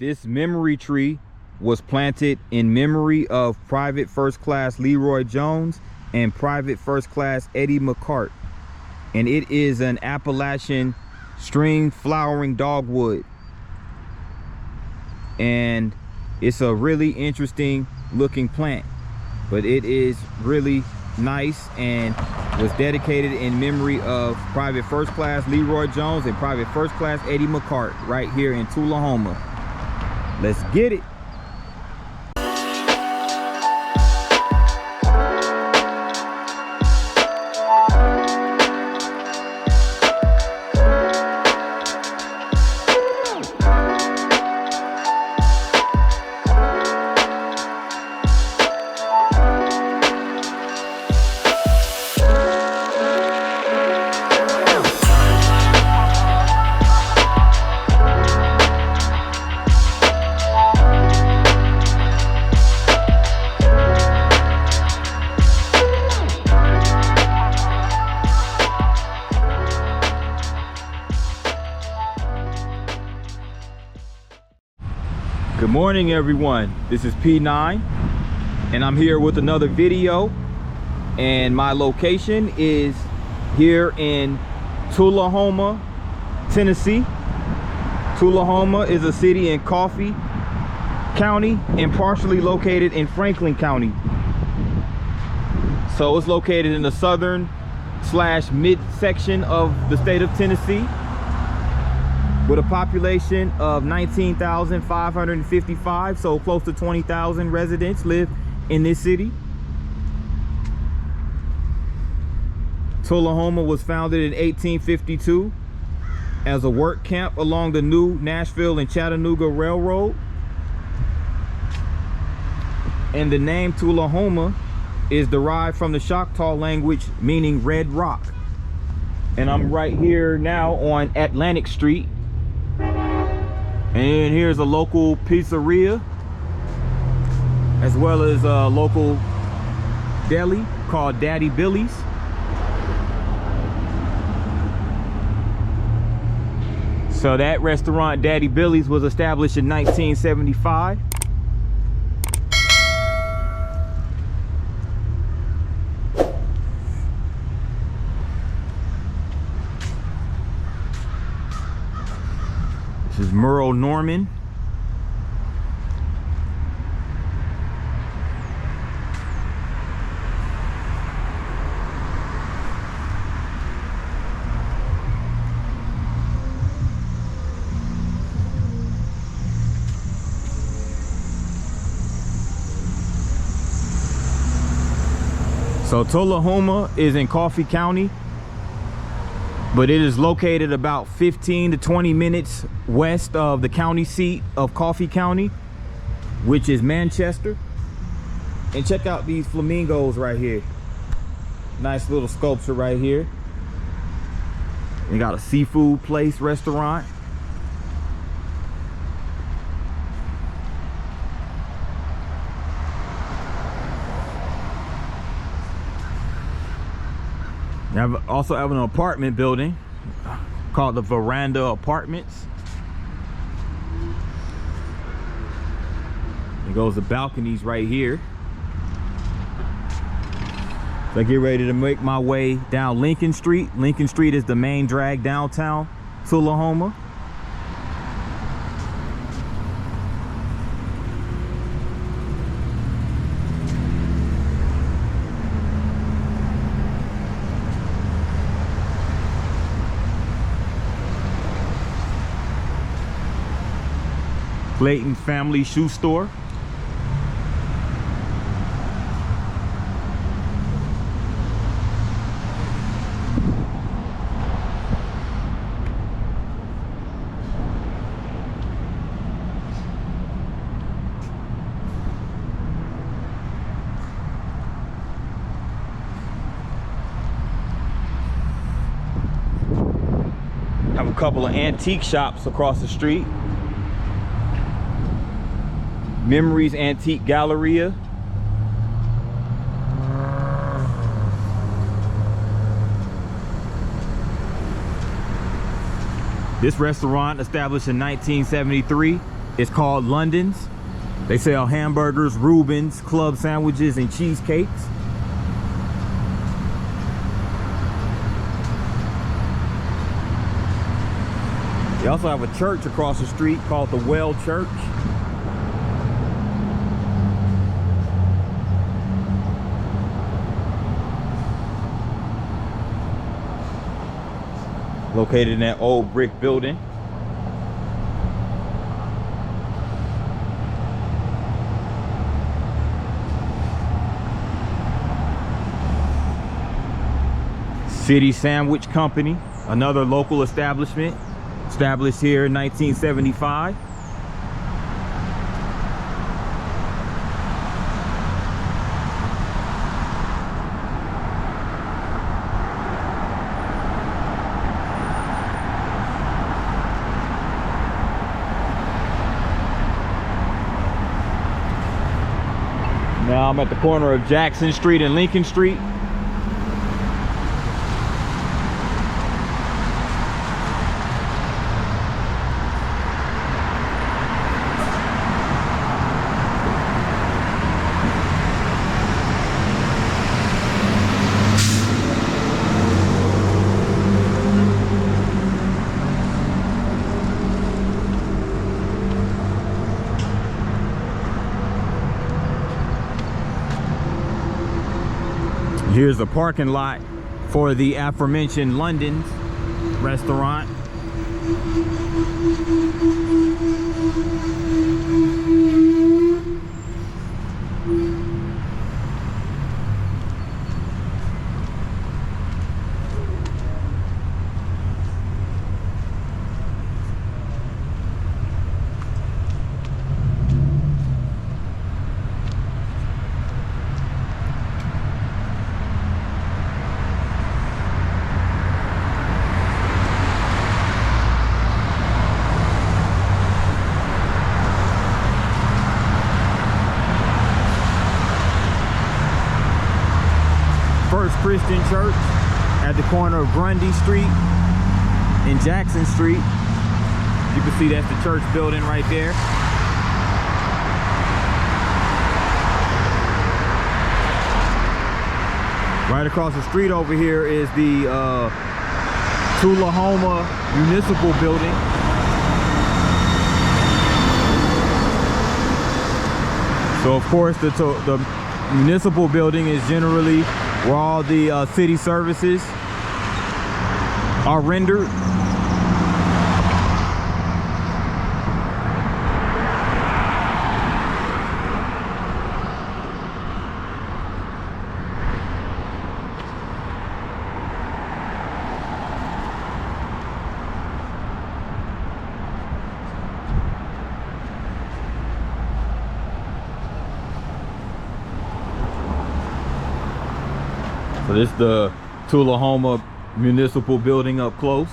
This memory tree was planted in memory of Private First Class Leroy Jones and Private First Class Eddie McCart. And it is an Appalachian string flowering dogwood. And it's a really interesting looking plant, but it is really nice and was dedicated in memory of Private First Class Leroy Jones and Private First Class Eddie McCart right here in Tullahoma. Let's get it. Good morning, everyone. This is P9 and I'm here with another video, and my location is here in Tullahoma, Tennessee. Tullahoma is a city in Coffee County and partially located in Franklin County. So it's located in the southern / mid section of the state of Tennessee, with a population of 19,555, so close to 20,000 residents live in this city. Tullahoma was founded in 1852 as a work camp along the new Nashville and Chattanooga Railroad. And the name Tullahoma is derived from the Choctaw language meaning red rock. And I'm right here now on Atlantic Street. And here's a local pizzeria, as well as a local deli called Daddy Billy's. So that restaurant, Daddy Billy's, was established in 1975. This is Merle Norman. So Tullahoma is in Coffee County, but it is located about 15 to 20 minutes west of the county seat of Coffee County, which is Manchester. And check out these flamingos right here. Nice little sculpture right here. They got a seafood place, restaurant. They also have an apartment building called the Veranda Apartments. There goes the balconies right here. So I get ready to make my way down Lincoln Street. Lincoln Street is the main drag downtown Tullahoma. Clayton Family Shoe Store. Have a couple of antique shops across the street. Memories Antique Galleria. This restaurant, established in 1973, It's called London's. They sell hamburgers, Reubens, club sandwiches, and cheesecakes. They also have a church across the street called the Well Church. Located in that old brick building. City Sandwich Company, another local establishment, established here in 1975. Now I'm at the corner of Jackson Street and Lincoln Street. Here's a parking lot for the aforementioned London's restaurant. First Christian Church at the corner of Grundy Street and Jackson Street. You can see that's the church building right there. Right across the street over here is the Tullahoma Municipal Building. So of course the municipal building is generally where all the city services are rendered. So this is the Tullahoma Municipal Building up close.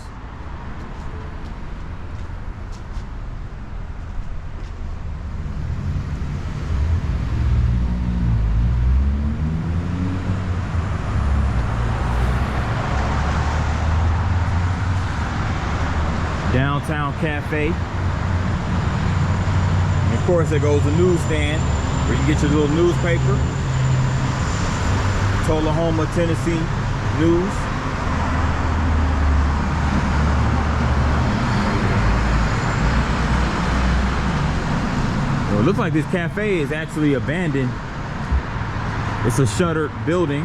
Downtown Cafe. And of course there goes the newsstand where you can get your little newspaper. Tullahoma, Tennessee news. Well, it looks like this cafe is actually abandoned. It's a shuttered building.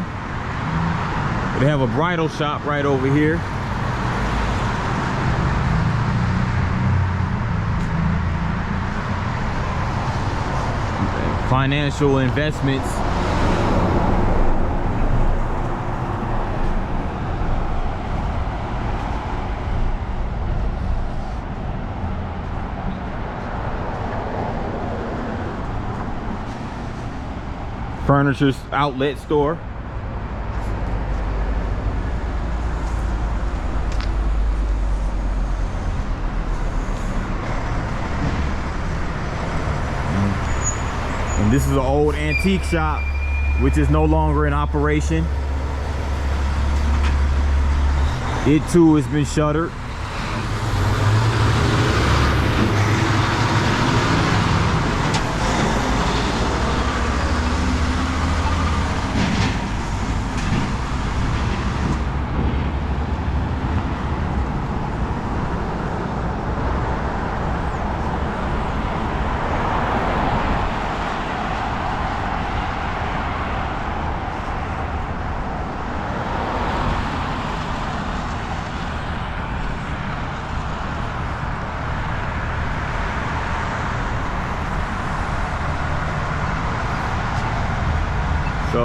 They have a bridal shop right over here. Financial investments. Furniture outlet store. And this is an old antique shop which is no longer in operation. It too has been shuttered.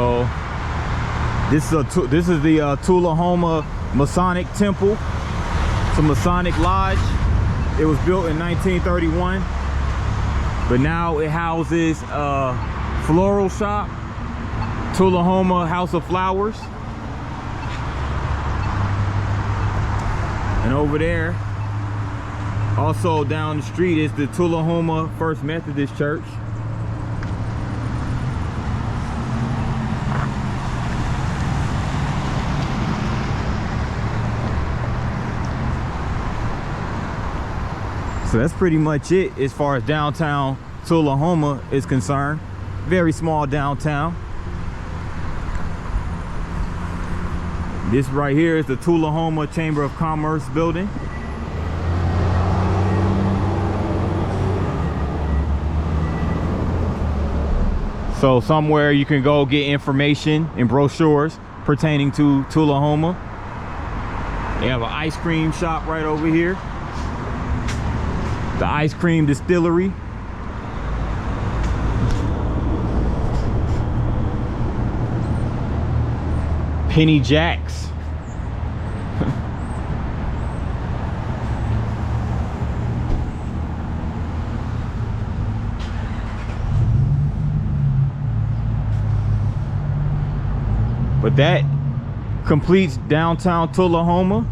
So this is the Tullahoma Masonic Temple. It's a Masonic lodge. It was built in 1931, but now it houses a floral shop, Tullahoma House of Flowers. And over there, also down the street, is the Tullahoma First Methodist Church. So that's pretty much it as far as downtown Tullahoma is concerned. Very small downtown. This right here is the Tullahoma Chamber of Commerce building. So somewhere you can go get information and brochures pertaining to Tullahoma. They have an ice cream shop right over here. The ice cream distillery. Penny Jacks. But that completes downtown Tullahoma.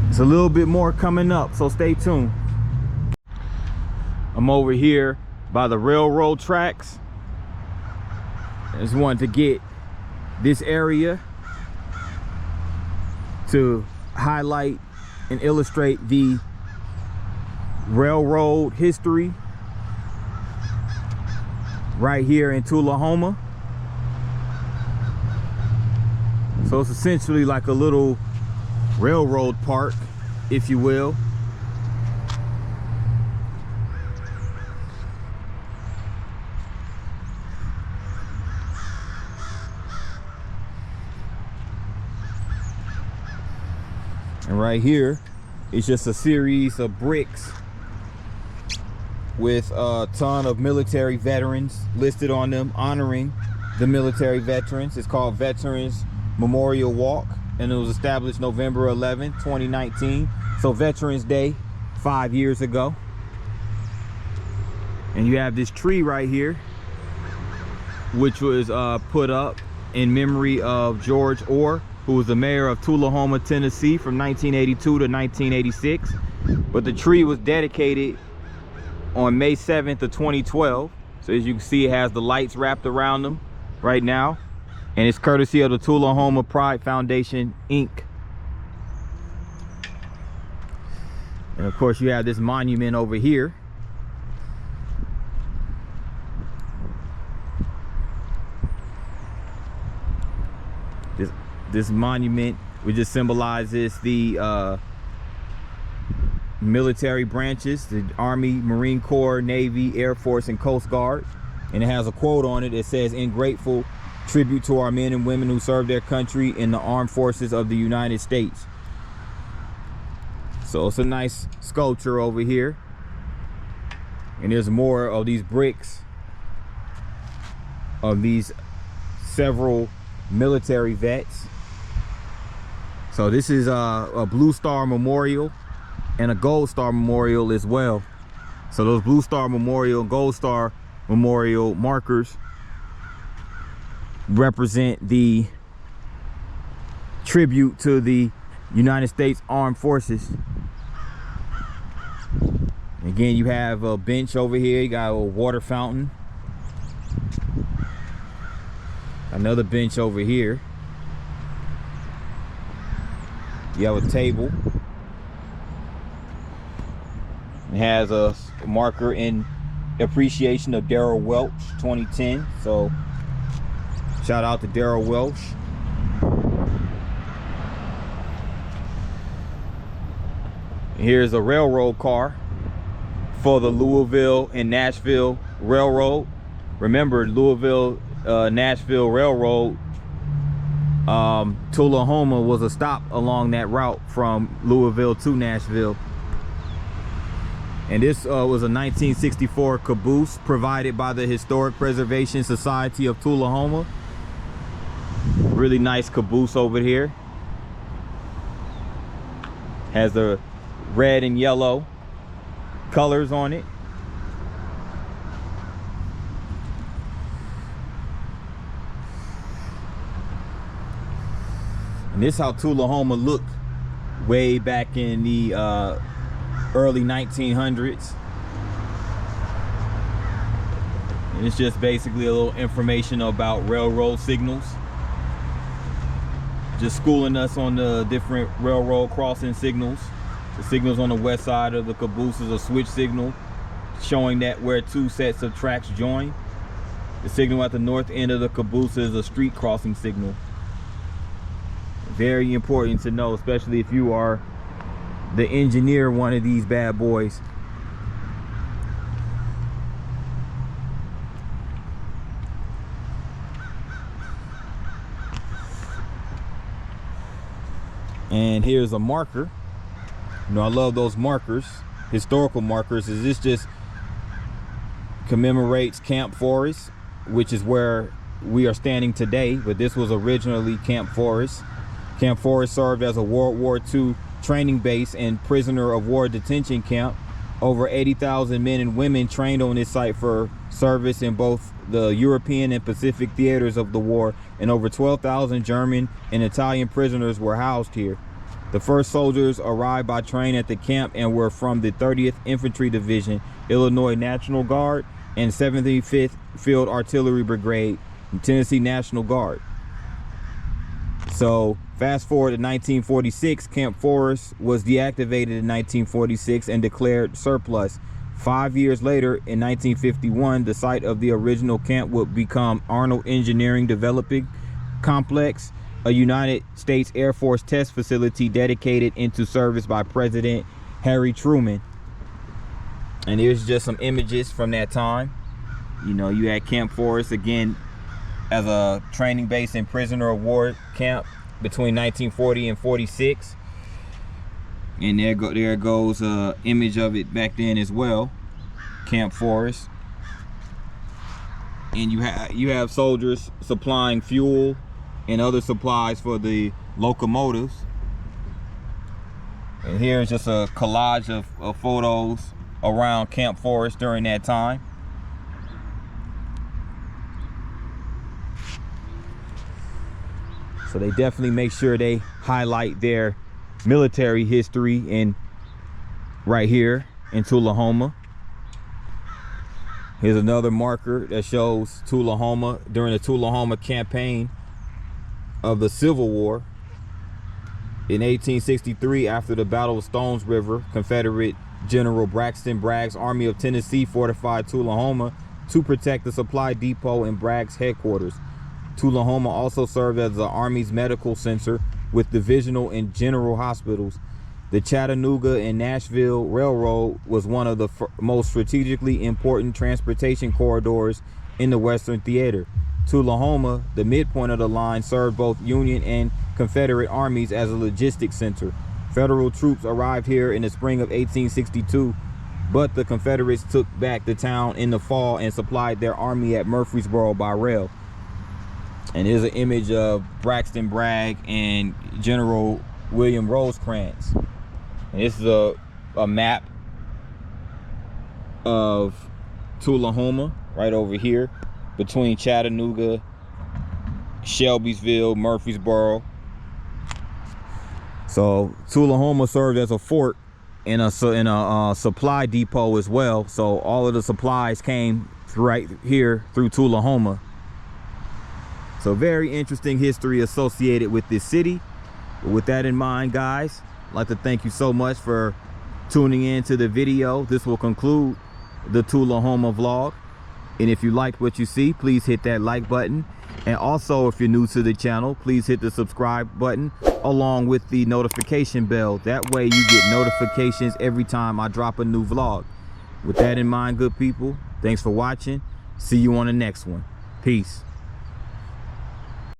It's a little bit more coming up, so stay tuned. I'm over here by the railroad tracks. I just wanted to get this area to highlight and illustrate the railroad history right here in Tullahoma. So it's essentially like a little railroad park, if you will. And right here, it's just a series of bricks with a ton of military veterans listed on them, honoring the military veterans. It's called Veterans Memorial Walk, and it was established November 11, 2019. So Veterans Day, 5 years ago. And you have this tree right here, which was put up in memory of George Orr, who was the mayor of Tullahoma, Tennessee from 1982 to 1986. But the tree was dedicated on May 7th of 2012. So as you can see, it has the lights wrapped around them right now. And it's courtesy of the Tullahoma Pride Foundation, Inc. And of course, you have this monument over here. This monument, which just symbolizes the military branches, the Army, Marine Corps, Navy, Air Force, and Coast Guard. And it has a quote on it. It says, "In grateful tribute to our men and women who serve their country in the armed forces of the United States." So it's a nice sculpture over here. And there's more of these bricks of these several military vets. So this is a Blue Star Memorial and a Gold Star Memorial as well. So those Blue Star Memorial and Gold Star Memorial markers represent the tribute to the United States Armed Forces. Again, you have a bench over here. You got a water fountain. Another bench over here. You have a table. It has a marker in appreciation of Darrell Welch, 2010. So shout out to Darrell Welch. Here's a railroad car for the Louisville and Nashville Railroad. Remember, Louisville Nashville Railroad, Tullahoma was a stop along that route from Louisville to Nashville. And this was a 1964 caboose provided by the Historic Preservation Society of Tullahoma. really nice caboose over here. Has the red and yellow colors on it. And this is how Tullahoma looked way back in the early 1900s. And it's just basically a little information about railroad signals. Just schooling us on the different railroad crossing signals. The signals on the west side of the caboose is a switch signal, showing that where two sets of tracks join. The signal at the north end of the caboose is a street crossing signal. Very important to know, especially if you are the engineer of one of these bad boys. And here's a marker. You know, I love those markers, historical markers. Is this just commemorates Camp Forrest, which is where we are standing today, but this was originally Camp Forrest. Camp Forrest served as a World War II training base and prisoner of war detention camp. Over 80,000 men and women trained on this site for service in both the European and Pacific theaters of the war, and over 12,000 German and Italian prisoners were housed here. The first soldiers arrived by train at the camp and were from the 30th Infantry Division, Illinois National Guard, and 75th Field Artillery Brigade, and Tennessee National Guard. So fast forward to 1946, Camp Forrest was deactivated in 1946 and declared surplus. 5 years later, in 1951, the site of the original camp would become Arnold Engineering Developing Complex, a United States Air Force test facility dedicated into service by President Harry Truman. And here's just some images from that time. You know, you had Camp Forrest again as a training base and prisoner of war camp between 1940 and 46. And there goes a image of it back then as well, Camp Forrest. And you have soldiers supplying fuel and other supplies for the locomotives. And here's just a collage of photos around Camp Forrest during that time. So they definitely make sure they highlight their military history in right here in Tullahoma. Here's another marker that shows Tullahoma during the Tullahoma campaign of the Civil War. In 1863, after the Battle of Stones River, Confederate General Braxton Bragg's Army of Tennessee fortified Tullahoma to protect the supply depot and Bragg's headquarters. Tullahoma also served as the Army's medical center with divisional and general hospitals. The Chattanooga and Nashville Railroad was one of the most strategically important transportation corridors in the Western Theater. Tullahoma, the midpoint of the line, served both Union and Confederate armies as a logistics center. Federal troops arrived here in the spring of 1862, but the Confederates took back the town in the fall and supplied their army at Murfreesboro by rail. And here's an image of Braxton Bragg and General William Rosecrans. And this is a map of Tullahoma right over here between Chattanooga, Shelbyville, Murfreesboro. So Tullahoma served as a fort and a supply depot as well. So all of the supplies came right here through Tullahoma. So very interesting history associated with this city. With that in mind, guys, I'd like to thank you so much for tuning in to the video. This will conclude the Tullahoma vlog. And if you liked what you see, please hit that like button. And also, if you're new to the channel, please hit the subscribe button along with the notification bell. That way you get notifications every time I drop a new vlog. With that in mind, good people, thanks for watching. See you on the next one. Peace.